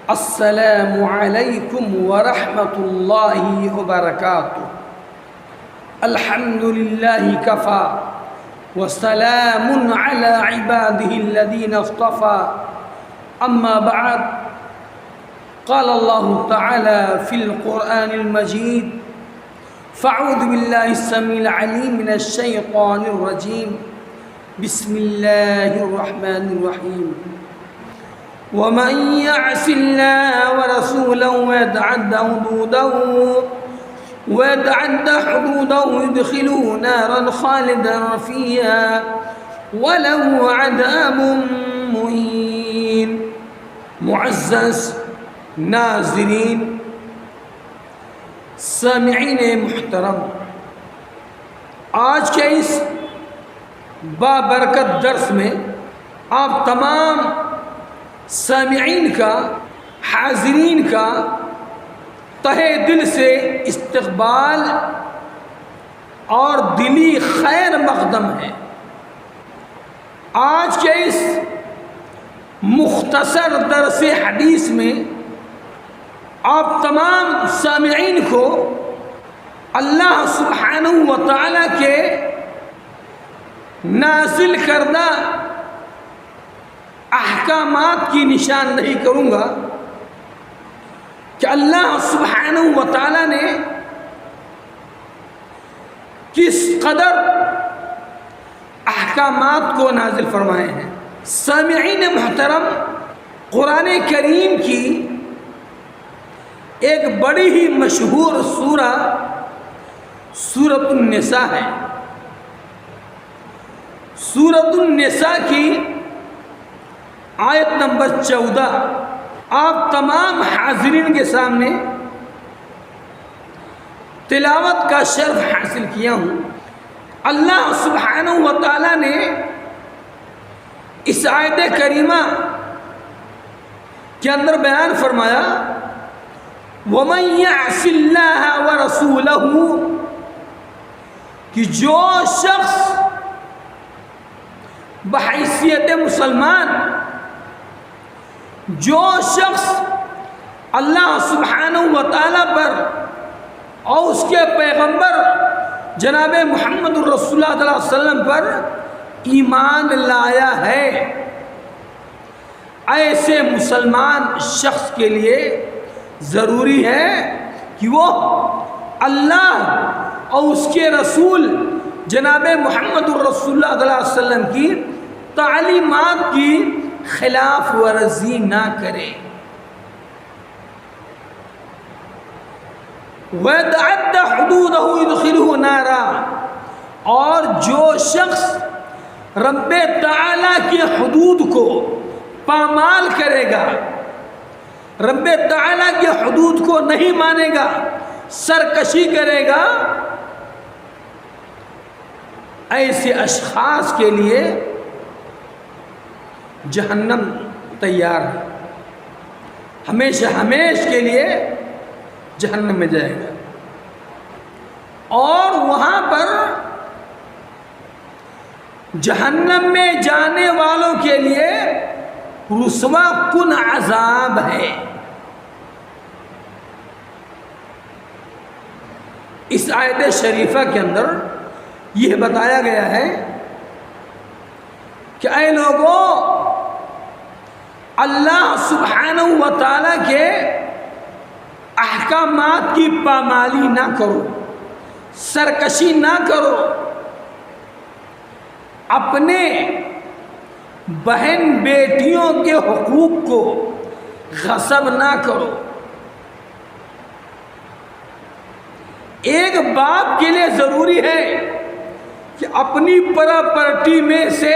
السلام علیکم ورحمۃ اللہ وبرکاتہ۔ الحمد للہ کفا وسلام علی عبادہ الذین اصطفى، اما بعد، قال اللہ تعالی فی القرآن المجید، فاعوذ باللہ السمیع العلیم من الشیطان الرجیم، بسم اللہ الرحمن الرحیم۔ ومن يعص الله ورسوله ويتعد حدوده يدخله نارا خالدا فيها وله عذاب مهين۔ معزز ناظرین، سامعین محترم، آج کے اس بابرکت درس میں آپ تمام سامعین کا، حاضرین کا تہہ دل سے استقبال اور دلی خیر مقدم ہے۔ آج کے اس مختصر درس حدیث میں آپ تمام سامعین کو اللہ سبحانہ و تعالی کے نازل کردہ احکامات کی نشاندہی کروں گا کہ اللہ سبحانہ و تعالی نے کس قدر احکامات کو نازل فرمائے ہیں۔ سامعین محترم، قرآن کریم کی ایک بڑی ہی مشہور سورہ سورۃ النساء ہے۔ سورۃ النساء کی آیت نمبر 14 آپ تمام حاضرین کے سامنے تلاوت کا شرف حاصل کیا ہوں۔ اللہ سبحانہ و تعالی نے اس آیت کریمہ کے اندر بیان فرمایا، وَمَن يَعْصِ اللَّهَ وَرَسُولَهُ، کہ جو شخص بحیثیت مسلمان، جو شخص اللہ سبحانہ و تعالی پر اور اس کے پیغمبر جناب محمد رسول اللہ صلی اللہ علیہ وسلم پر ایمان لایا ہے، ایسے مسلمان شخص کے لیے ضروری ہے کہ وہ اللہ اور اس کے رسول جناب محمد رسول اللہ صلی اللہ علیہ وسلم کی تعلیمات کی خلاف ورزی نہ کرے۔ وَيَتَعَدَّ حُدُودَهُ يُدْخِلُهُ نَارًا، اور جو شخص رب تعالی کی حدود کو پامال کرے گا، رب تعالی کی حدود کو نہیں مانے گا، سرکشی کرے گا، ایسے اشخاص کے لیے جہنم تیار ہے، ہمیشہ ہمیشہ کے لیے جہنم میں جائے گا، اور وہاں پر جہنم میں جانے والوں کے لیے رسوا کن عذاب ہے۔ اس آیت شریفہ کے اندر یہ بتایا گیا ہے کہ اے لوگوں، اللہ سبحانہ و تعالی کے احکامات کی پامالی نہ کرو، سرکشی نہ کرو، اپنے بہن بیٹیوں کے حقوق کو غصب نہ کرو۔ ایک باپ کے لیے ضروری ہے کہ اپنی پراپرٹی میں سے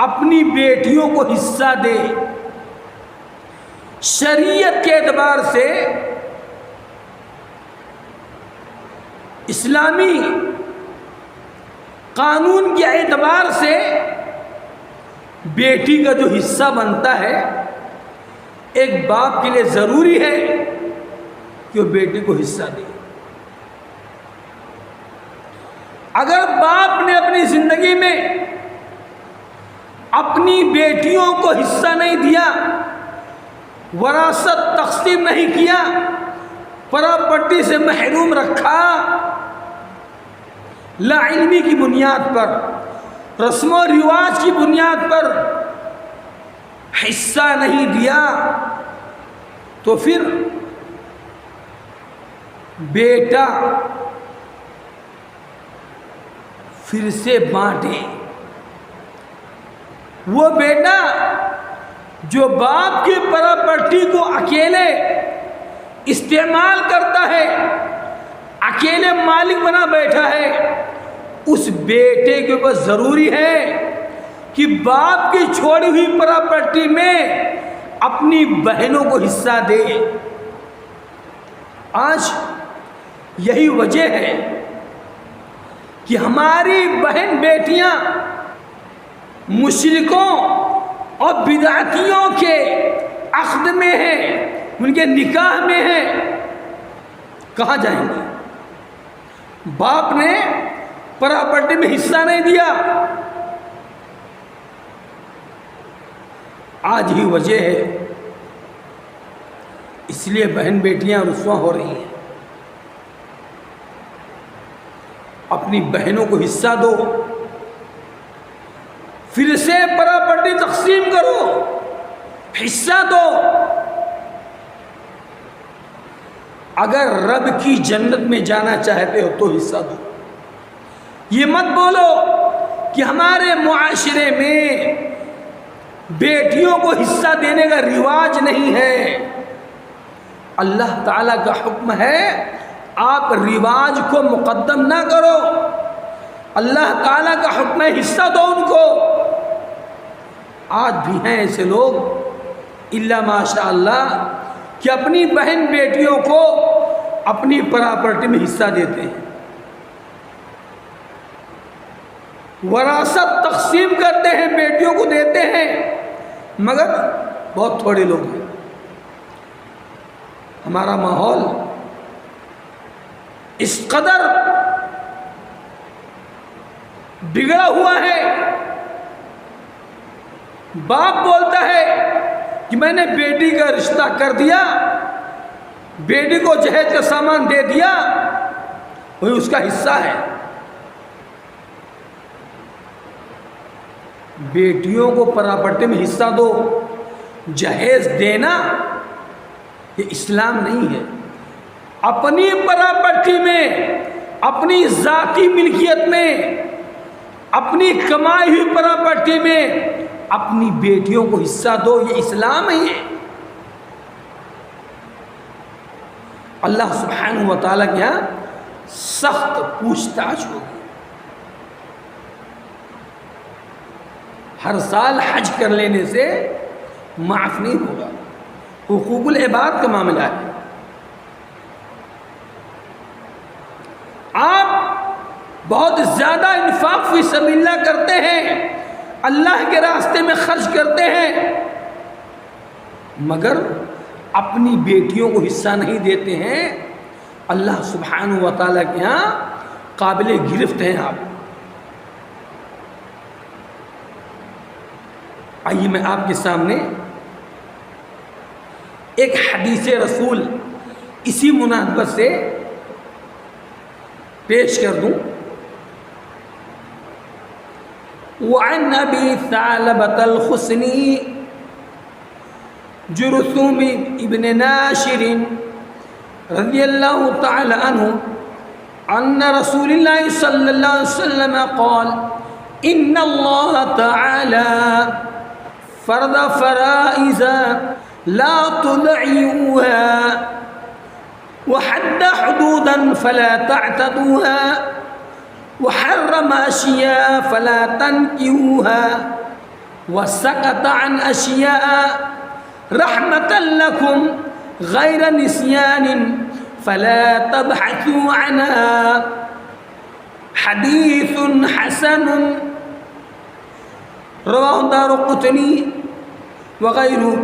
اپنی بیٹیوں کو حصہ دے۔ شریعت کے اعتبار سے، اسلامی قانون کے اعتبار سے بیٹی کا جو حصہ بنتا ہے، ایک باپ کے لیے ضروری ہے کہ وہ بیٹی کو حصہ دے۔ اگر باپ نے اپنی زندگی میں اپنی بیٹیوں کو حصہ نہیں دیا، وراثت تقسیم نہیں کیا، پراپرٹی سے محروم رکھا، لا علمی کی بنیاد پر، رسم و رواج کی بنیاد پر حصہ نہیں دیا، تو پھر بیٹا پھر سے بانٹے۔ وہ بیٹا جو باپ کی پراپرٹی کو اکیلے استعمال کرتا ہے، اکیلے مالک بنا بیٹھا ہے، اس بیٹے کے اوپر ضروری ہے کہ باپ کی چھوڑی ہوئی پراپرٹی میں اپنی بہنوں کو حصہ دے۔ آج یہی وجہ ہے کہ ہماری بہن بیٹیاں مشرکوں اور بدعتیوں کے عقد میں ہیں، ان کے نکاح میں ہیں، کہاں جائیں گے؟ باپ نے پراپرٹی میں حصہ نہیں دیا۔ آج ہی وجہ ہے، اس لیے بہن بیٹیاں رسوا ہو رہی ہیں۔ اپنی بہنوں کو حصہ دو، پھر سے پراپرٹی تقسیم کرو، حصہ دو۔ اگر رب کی جنت میں جانا چاہتے ہو تو حصہ دو۔ یہ مت بولو کہ ہمارے معاشرے میں بیٹیوں کو حصہ دینے کا رواج نہیں ہے۔ اللہ تعالیٰ کا حکم ہے آپ رواج کو مقدم نہ کرو، اللہ تعالیٰ کا حکم ہے حصہ دو ان کو۔ آج بھی ہیں ایسے لوگ الا ماشاء اللہ کہ اپنی بہن بیٹیوں کو اپنی پراپرٹی میں حصہ دیتے ہیں، وراثت تقسیم کرتے ہیں، بیٹیوں کو دیتے ہیں، مگر بہت تھوڑے لوگ ہیں۔ ہمارا ماحول اس قدر بگڑا ہوا ہے، باپ بولتا ہے کہ میں نے بیٹی کا رشتہ کر دیا، بیٹی کو جہیز کا سامان دے دیا، وہی اس کا حصہ ہے۔ بیٹیوں کو پراپرٹی میں حصہ دو، جہیز دینا یہ اسلام نہیں ہے۔ اپنی پراپرٹی میں، اپنی ذاتی ملکیت میں، اپنی کمائی ہوئی پراپرٹی میں اپنی بیٹیوں کو حصہ دو، یہ اسلام ہی ہے۔ اللہ سبحانہ و تعالیٰ کے یہاں سخت پوچھ تاچھ ہوگی۔ ہر سال حج کر لینے سے معاف نہیں ہوگا، حقوق العباد کا معاملہ ہے۔ آپ بہت زیادہ انفاق فی سبیل اللہ کرتے ہیں، اللہ کے راستے میں خرچ کرتے ہیں، مگر اپنی بیٹیوں کو حصہ نہیں دیتے ہیں۔ اللہ سبحانہ و تعالیٰ کے یہاں قابل گرفت ہیں آپ۔ آئیے میں آپ کے سامنے ایک حدیث رسول اسی مناسبت سے پیش کر دوں۔ وعن ابی ثعلبۃ الخشنی جرثوم ابن ناشر رضی اللہ تعالی عنہ ان رسول اللہ صلی اللہ علیہ وسلم قال ان اللہ تعالی فرض فرائض لا تضيعوها وحد حدودا فلا تعتدوها وحرم أشياء فلا تنكحوها وسكت عن أشياء رحمة لكم غير نسيان فلا تبحثوا عنها حديث حسن رواه دارقطنی وغیرہ۔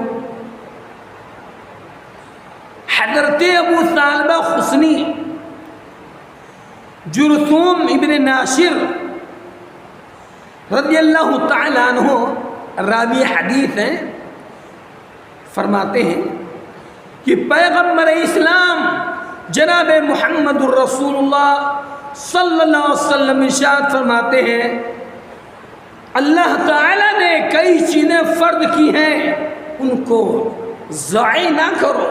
حضرت ابو ثعلبہ خشنی جرثوم ابن ناشر رضی اللہ تعالیٰ عنہ راوی حدیث ہیں، فرماتے ہیں کہ پیغمبر اسلام جناب محمد الرسول اللہ صلی اللہ علیہ وسلم ارشاد فرماتے ہیں اللہ تعالیٰ نے کئی چیزیں فرض کی ہیں ان کو ضائع نہ کرو،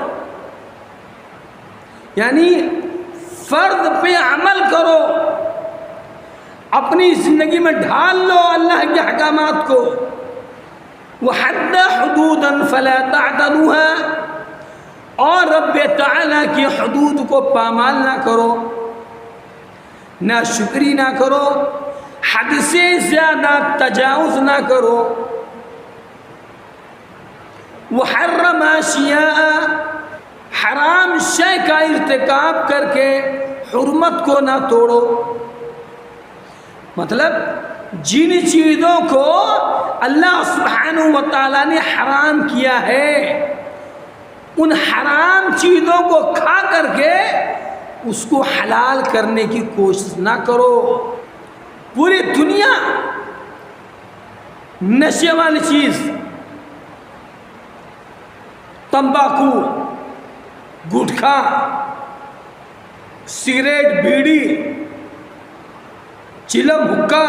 یعنی فرض پہ عمل کرو، اپنی زندگی میں ڈھال لو اللہ کے احکامات کو۔ وحد حدودا فلا تعتدوها، اور رب تعالیٰ کی حدود کو پامال نہ کرو، نہ شکری نہ کرو، حد سے زیادہ تجاوز نہ کرو۔ وحرم اشیاء، حرام شے کا ارتکاب کر کے حرمت کو نہ توڑو، مطلب جن چیزوں کو اللہ سبحانہ و تعالیٰ نے حرام کیا ہے ان حرام چیزوں کو کھا کر کے اس کو حلال کرنے کی کوشش نہ کرو۔ پوری دنیا نشے والی چیز، تمباکو، گٹکھا، سگریٹ، بیڑی، چلم، حکا،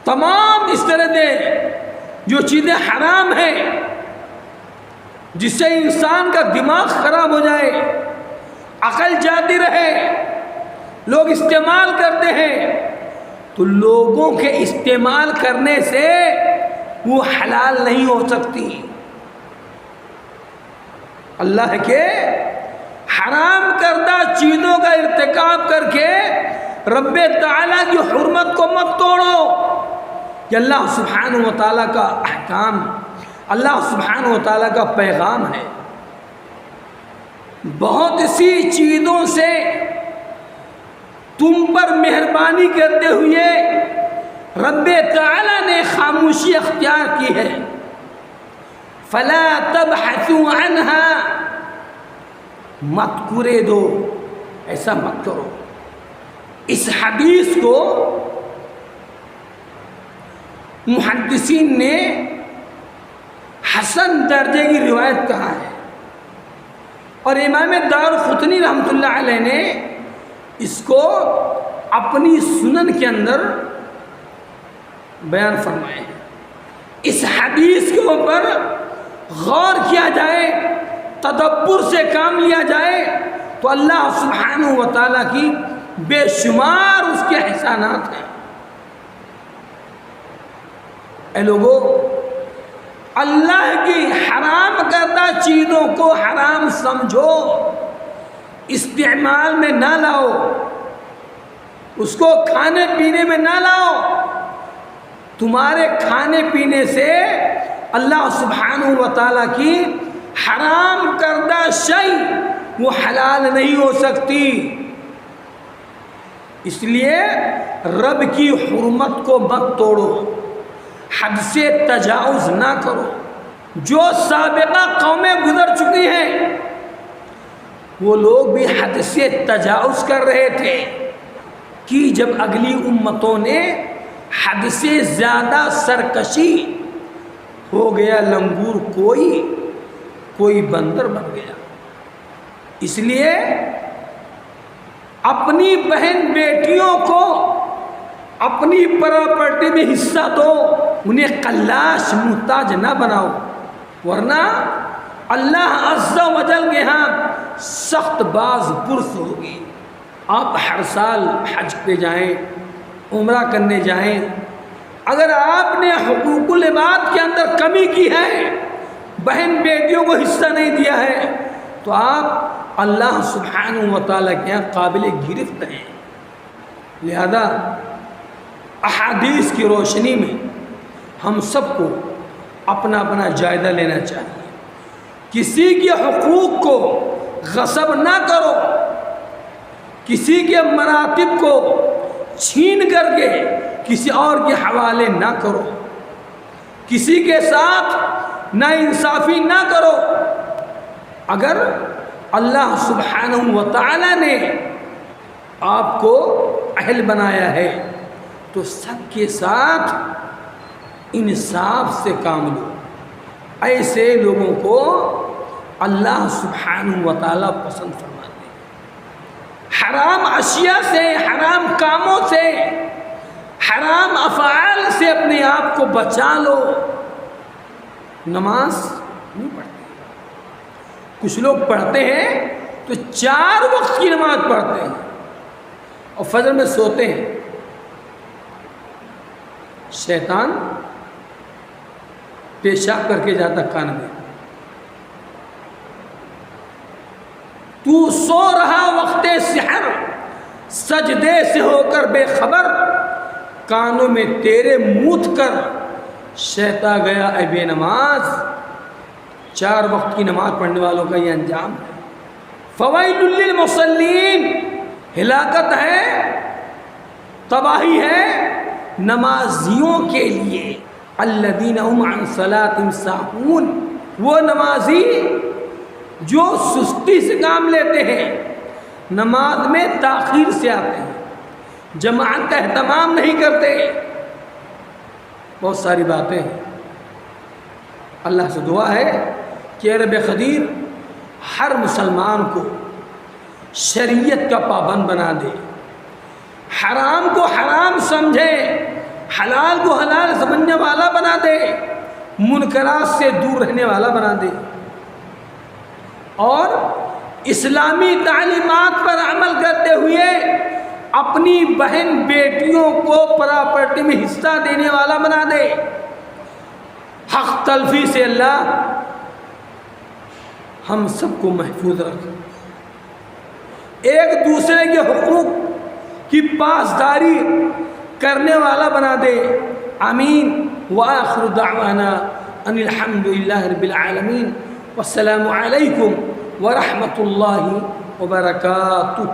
تمام اس طرح دے جو چیزیں حرام ہیں جس سے انسان کا دماغ خراب ہو جائے، عقل جاتی رہے، لوگ استعمال کرتے ہیں، تو لوگوں کے استعمال کرنے سے وہ حلال نہیں ہو سکتی۔ اللہ کے حرام کردہ چیزوں کا ارتکاب کر کے رب تعالیٰ کی حرمت کو مت توڑو۔ یہ اللہ سبحانہ و تعالیٰ کا احکام، اللہ سبحانہ و تعالیٰ کا پیغام ہے۔ بہت سی چیزوں سے تم پر مہربانی کرتے ہوئے رب تعالیٰ نے خاموشی اختیار کی ہے۔ فلا تبحثوا عنها، مت کرے دو، ایسا مت کرو۔ اس حدیث کو محدثین نے حسن درجے کی روایت کہا ہے، اور امام دارقطنی رحمۃ اللہ علیہ نے اس کو اپنی سنن کے اندر بیان فرمائے ہیں۔ اس حدیث کے اوپر غور کیا جائے، تدبر سے کام لیا جائے تو اللہ سبحانہ و تعالیٰ کی بے شمار اس کے احسانات ہیں۔ اے لوگو، اللہ کی حرام کردہ چیزوں کو حرام سمجھو، استعمال میں نہ لاؤ، اس کو کھانے پینے میں نہ لاؤ۔ تمہارے کھانے پینے سے اللہ سبحانہ و تعالیٰ کی حرام کردہ شے وہ حلال نہیں ہو سکتی۔ اس لیے رب کی حرمت کو مت توڑو، حد سے تجاوز نہ کرو۔ جو سابقہ قومیں گزر چکی ہیں وہ لوگ بھی حد سے تجاوز کر رہے تھے کہ جب اگلی امتوں نے حد سے زیادہ سرکشی ہو گیا، لنگور کوئی بندر بن گیا۔ اس لیے اپنی بہن بیٹیوں کو اپنی پراپرٹی میں حصہ دو، انہیں قلاش محتاج نہ بناؤ، ورنہ اللہ عز و جل کے ہاں سخت باز پرس ہوگی۔ آپ ہر سال حج پہ جائیں، عمرہ کرنے جائیں، اگر آپ نے حقوق العباد کے اندر کمی کی ہے، بہن بیٹیوں کو حصہ نہیں دیا ہے، تو آپ اللہ سبحانہ و تعالیٰ کے یہاں قابل گرفت ہیں۔ لہذا احادیث کی روشنی میں ہم سب کو اپنا اپنا جائزہ لینا چاہیے۔ کسی کے حقوق کو غصب نہ کرو، کسی کے مراتب کو چھین کر کے کسی اور کے حوالے نہ کرو، کسی کے ساتھ ناانصافی نہ کرو۔ اگر اللہ سبحانہ و تعالیٰ نے آپ کو اہل بنایا ہے تو سب کے ساتھ انصاف سے کام لو، ایسے لوگوں کو اللہ سبحانہ و تعالیٰ پسند فرماتے ہیں۔ حرام اشیاء سے، حرام کاموں سے، حرام افعال سے اپنے آپ کو بچا لو۔ نماز نہیں پڑھتے، کچھ لوگ پڑھتے ہیں تو 4 وقت کی نماز پڑھتے ہیں اور فجر میں سوتے ہیں۔ شیطان پیشاب کر کے جاتا کان میں، تو سو رہا وقت سحر، سجدے سے ہو کر بے خبر، کانوں میں تیرے موت کر شیطان گیا اے بے نماز۔ 4 وقت کی نماز پڑھنے والوں کا یہ انجام ہے۔ فویل للمصلین، ہلاکت ہے، تباہی ہے نمازیوں کے لیے۔ الذین هم عن صلاتهم ساہون، وہ نمازی جو سستی سے کام لیتے ہیں، نماز میں تاخیر سے آتے ہیں، جماعت کا اہتمام نہیں کرتے۔ بہت ساری باتیں ہیں۔ اللہ سے دعا ہے کہ اے رب قدیر ہر مسلمان کو شریعت کا پابند بنا دے، حرام کو حرام سمجھے، حلال کو حلال سمجھنے والا بنا دے، منکرات سے دور رہنے والا بنا دے، اور اسلامی تعلیمات پر عمل کرتے ہوئے اپنی بہن بیٹیوں کو پراپرٹی میں حصہ دینے والا بنا دے۔ حق تلفی سے اللہ ہم سب کو محفوظ رکھ، ایک دوسرے کے حقوق کی پاسداری کرنے والا بنا دے۔ آمین۔ وآخر دعوانا ان الحمد للہ رب العالمین، والسلام علیکم ورحمۃ اللہ وبرکاتہ۔